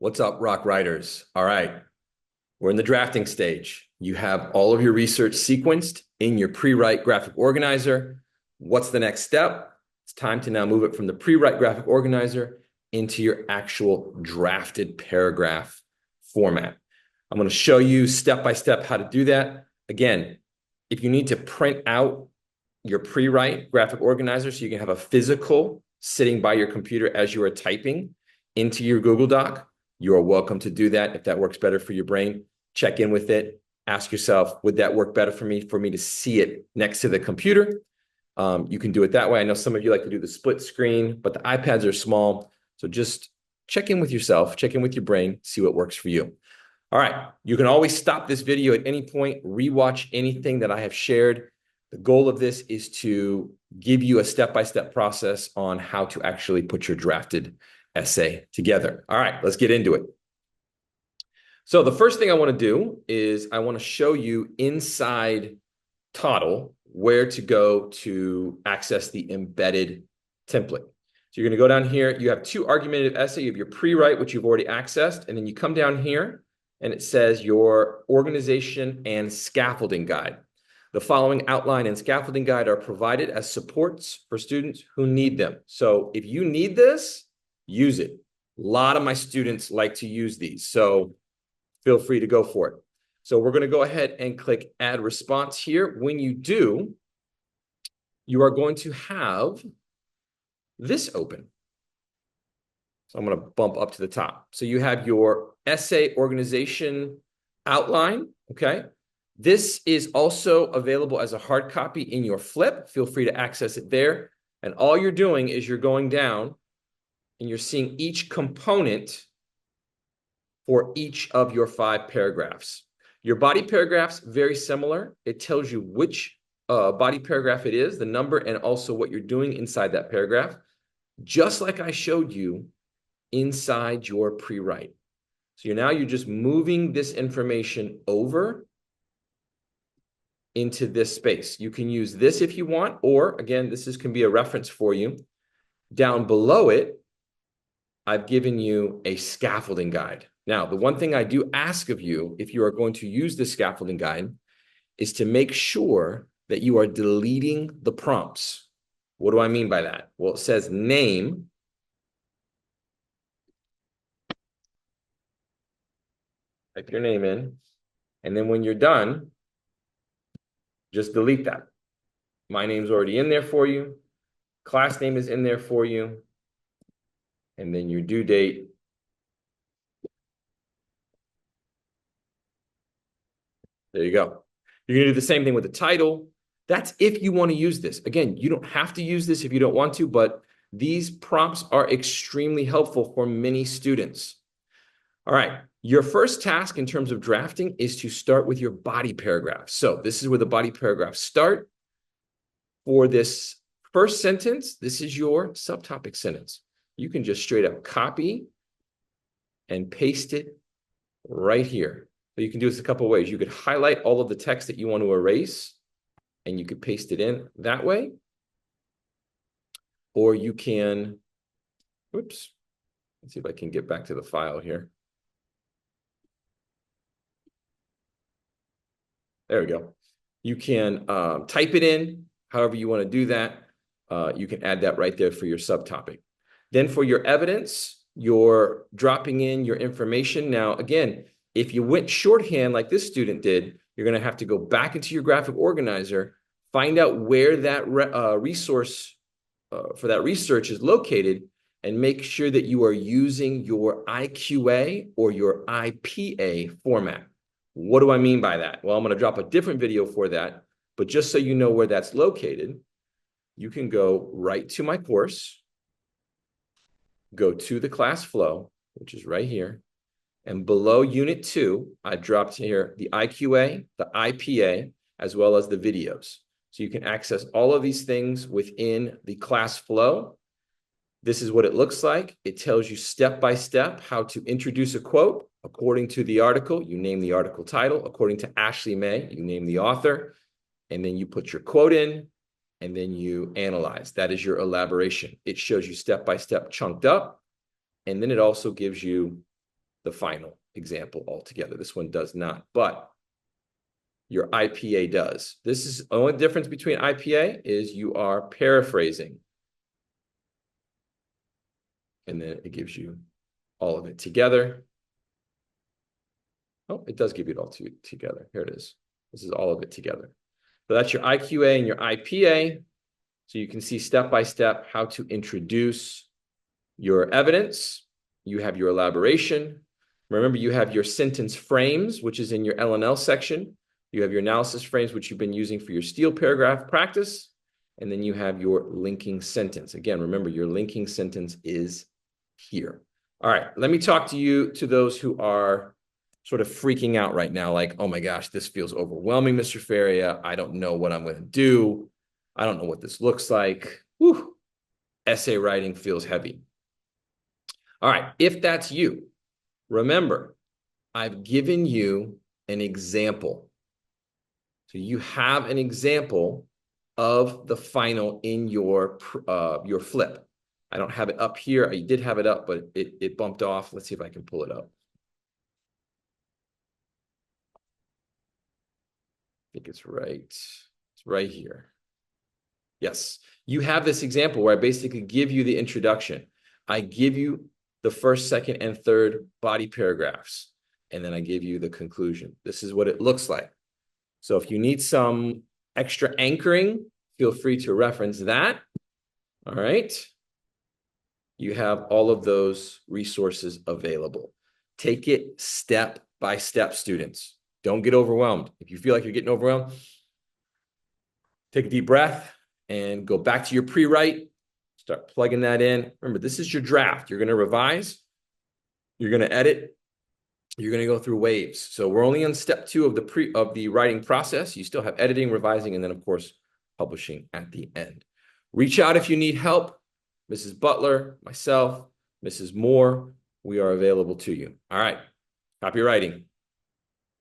What's up, Rock Writers? All right, we're in the drafting stage. You have all of your research sequenced in your pre-write graphic organizer. What's the next step? It's time to now move it from the pre-write graphic organizer into your actual drafted paragraph format. I'm going to show you step by step how to do that. Again, if you need to print out your pre-write graphic organizer so you can have a physical sitting by your computer as you are typing into your Google Doc, you are welcome to do that. If that works better for your brain, check in with it. Ask yourself, would that work better for me to see it next to the computer? You can do it that way. I know some of you like to do the split screen, but the iPads are small. So just check in with yourself, check in with your brain, see what works for you. All right, you can always stop this video at any point, rewatch anything that I have shared. The goal of this is to give you a step-by-step process on how to actually put your drafted essay together. All right, let's get into it. So the first thing I want to do is I want to show you inside Toddle where to go to access the embedded template. So you're going to go down here. You have two argumentative essay. You have your pre-write, which you've already accessed. And then you come down here and it says your organization and scaffolding guide. The following outline and scaffolding guide are provided as supports for students who need them. So if you need this, use it. A lot of my students like to use these, so feel free to go for it. So we're going to go ahead and click Add Response here. When you do, you are going to have this open. So I'm going to bump up to the top. So you have your essay organization outline, okay? This is also available as a hard copy in your flip. Feel free to access it there. And all you're doing is you're going down and you're seeing each component for each of your 5 paragraphs. Your body paragraph's very similar. It tells you which body paragraph it is, the number, and also what you're doing inside that paragraph, just like I showed you inside your pre-write. So you're just moving this information over into this space. You can use this if you want, or again, can be a reference for you. Down below it, I've given you a scaffolding guide. Now, the one thing I do ask of you, if you are going to use the scaffolding guide, is to make sure that you are deleting the prompts. What do I mean by that? Well, it says name. Type your name in. And then when you're done, just delete that. My name's already in there for you. Class name is in there for you. And then your due date. There you go. You're going to do the same thing with the title. That's if you want to use this. Again, you don't have to use this if you don't want to, but these prompts are extremely helpful for many students. All right. Your first task in terms of drafting is to start with your body paragraph. So this is where the body paragraphs start. For this first sentence, this is your subtopic sentence. You can just straight up copy and paste it right here. So you can do this a couple of ways. You could highlight all of the text that you want to erase, and you could paste it in that way. Or you can, let's see if I can get back to the file here. There we go. You can type it in, however you want to do that. You can add that right there for your subtopic. Then for your evidence, you're dropping in your information. Now, again, if you went shorthand like this student did, you're going to have to go back into your graphic organizer, find out where that resource for that research is located, and make sure that you are using your IQA or your IPA format. What do I mean by that? Well, I'm going to drop a different video for that, but just so you know where that's located, you can go right to my course, go to the class flow, which is right here. And below Unit 2, I dropped here the IQA, the IPA, as well as the videos. So you can access all of these things within the class flow. This is what it looks like. It tells you step by step how to introduce a quote. According to the article, you name the article title. According to Ashley May, you name the author. And then you put your quote in, and then you analyze. That is your elaboration. It shows you step by step chunked up. And then it also gives you the final example altogether. This one does not, but your IPA does. This is the only difference between IPA is you are paraphrasing. And then it gives you all of it together. Oh, it does give you it all together. Here it is. This is all of it together. So that's your IQA and your IPA. So you can see step by step how to introduce your evidence. You have your elaboration. Remember, you have your sentence frames, which is in your L&L section. You have your analysis frames, which you've been using for your steel paragraph practice. And then you have your linking sentence. Again, remember, your linking sentence is here. All right, let me talk to those who are sort of freaking out right now, like, oh my gosh, this feels overwhelming, Mr. Faria. I don't know what I'm going to do. I don't know what this looks like. Whew. Essay writing feels heavy. All right, if that's you, remember, I've given you an example. So you have an example of the final in your flip. I don't have it up here. I did have it up, but it bumped off. Let's see if I can pull it up. I think it's right. It's right here. Yes, you have this example where I basically give you the introduction. I give you the first, second, and third body paragraphs, and then I give you the conclusion. This is what it looks like. So if you need some extra anchoring, feel free to reference that. All right. You have all of those resources available. Take it step by step, students. Don't get overwhelmed. If you feel like you're getting overwhelmed, take a deep breath and go back to your pre-write. Start plugging that in. Remember, this is your draft. You're going to revise. You're going to edit. You're going to go through waves. So we're only on step 2 of the writing process. You still have editing, revising, and then, of course, publishing at the end. Reach out if you need help. Mrs. Butler, myself, Mrs. Moore, we are available to you. All right. Copywriting.